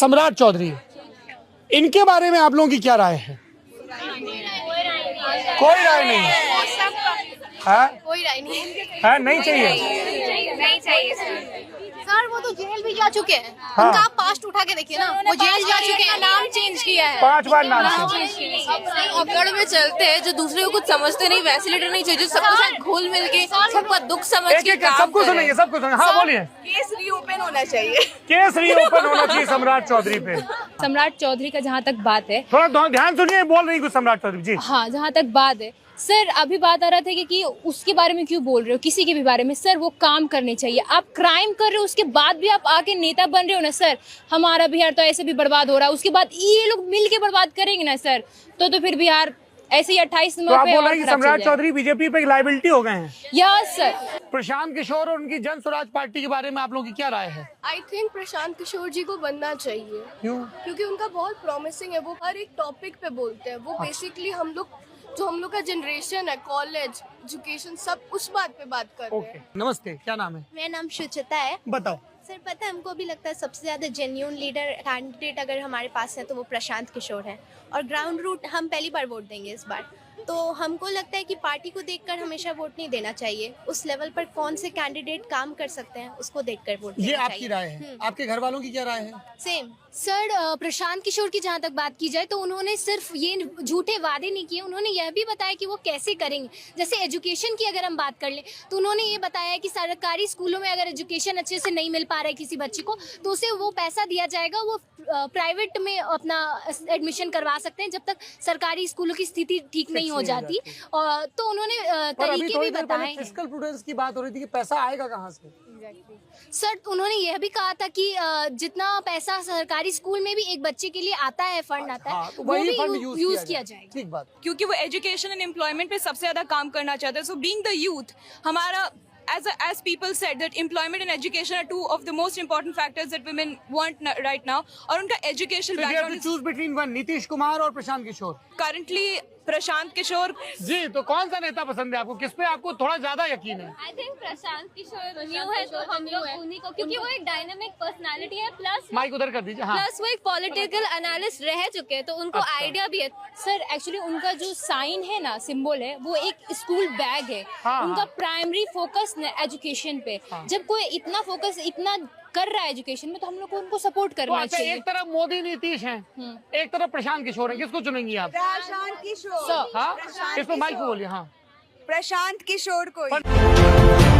सम्राट चौधरी, इनके बारे में आप लोगों की क्या राय है? कोई राय नहीं है? कोई राय नहीं है? नहीं चाहिए? नहीं चाहिए सर, वो तो जेल भी जा चुके हैं। हाँ। उनका आप पास्ट उठा के देखिए ना, वो जेल जा चुके हैं, नाम चेंज किया है 5 बार नाम से। अकड़ में चलते हैं, जो दूसरे को कुछ समझते नहीं, वैसे लीडर नहीं चाहिए जो सबके साथ घुल मिल के सबका दुख समझ के काम सबको सुनेंगे, सबको सुनेंगे। हाँ बोलिए। केस रीओपन होना चाहिए। केस रीओपन होना चाहिए सम्राट चौधरी पे। सम्राट चौधरी का जहाँ तक बात है, थोड़ा ध्यान सुनिए, बोल रही कुछ सम्राट चौधरी जी। हाँ जहाँ तक बात है सर, अभी बात आ रहा था कि उसके बारे में क्यों बोल रहे हो, किसी के भी बारे में। सर वो काम करने चाहिए। आप क्राइम कर रहे हो, उसके बाद भी आप आके नेता बन रहे हो ना सर। हमारा बिहार तो ऐसे भी बर्बाद हो रहा है, उसके बाद ये लोग मिल के बर्बाद करेंगे ना सर, तो फिर बिहार ऐसे ही 28 तो नंबर आप पे बोल और रहे हैं कि खराब चल सम्राट जाएगा। चौधरी बीजेपी पे लायबिलिटी हो गए हैं? Yes sir. प्रशांत किशोर और उनकी जन स्वराज पार्टी के बारे में आप लोगों की क्या राय है? आई थिंक प्रशांत किशोर जी को बनना चाहिए। क्यों? क्योंकि उनका बहुत प्रॉमिसिंग है, वो हर एक टॉपिक पे बोलते हैं। वो बेसिकली हम लोग का जनरेशन है, कॉलेज एजुकेशन सब उस बात पे बात कर रहे ओके, हैं। नमस्ते, क्या नाम है? मेरा नाम शुचिता है। बताओ। सर पता है, हमको भी लगता है सबसे ज्यादा जेन्यून लीडर कैंडिडेट अगर हमारे पास है तो वो प्रशांत किशोर है। और ग्राउंड रूट हम पहली बार वोट देंगे इस बार, तो हमको लगता है कि पार्टी को देखकर हमेशा वोट नहीं देना चाहिए। उस लेवल पर कौन से कैंडिडेट काम कर सकते हैं उसको देखकर वोट ये देना आपकी चाहिए। राय है? आपके घर वालों की क्या राय है? सेम। सर प्रशांत किशोर की जहाँ तक बात की जाए तो उन्होंने सिर्फ ये झूठे वादे नहीं किए, उन्होंने यह भी बताया कि वो कैसे करेंगे। जैसे एजुकेशन की अगर हम बात कर लें तो उन्होंने ये बताया कि सरकारी स्कूलों में अगर एजुकेशन अच्छे से नहीं मिल पा रहा है किसी बच्चे को तो उसे वो पैसा दिया जाएगा, वो प्राइवेट में अपना एडमिशन करवा सकते हैं जब तक सरकारी स्कूलों की स्थिति ठीक नहीं हो जाती। और तो उन्होंने तरीके भी बताए। फिस्कल प्रूडेंस की बात हो रही थी कि पैसा आएगा कहाँ से? सर उन्होंने यह भी कहा था कि जितना पैसा सरकारी स्कूल में भी एक बच्चे के लिए आता है, फंड आता है, तो वो वही भी फंड यूज किया जाएगा। ठीक बात। क्योंकि वो एजुकेशन एंड एम्प्लॉयमेंट पे सबसे ज्यादा काम करना चाहते हैं। सो बीइंग द यूथ, हमारा as people said that employment and education are two of the most important factors that women want right now. और उनका education So you have background to is choose between one, Nitish Kumar और Prashant Kishor. currently Prashant Kishor. जी, तो कौन सा नेता पसंद है आपको? किस पे आपको थोड़ा ज्यादा यकीन है? I think Prashant Kishor new है तो हम लोग उन्हीं को, क्योंकि वो एक डायनामिक पर्सनालिटी है, प्लस माइक उधर कर दीजिए। हाँ। वो एक पॉलिटिकल एनालिस्ट रह चुके हैं तो उनको आइडिया भी है। सर एक्चुअली उनका जो साइन है ना, सिंबल है, वो एक स्कूल बैग है। हाँ, उनका हाँ। प्राइमरी फोकस एजुकेशन पे। जब कोई इतना फोकस इतना कर रहा है एजुकेशन में तो हम लोग को उनको सपोर्ट तो करना अच्छा, चाहिए। एक तरफ मोदी नीतीश हैं, एक तरफ प्रशांत किशोर हैं, किसको चुनेंगी आप? प्रशांत किशोर। हाँ, इस पर माइक पे बोलिए। हाँ, प्रशांत किशोर को।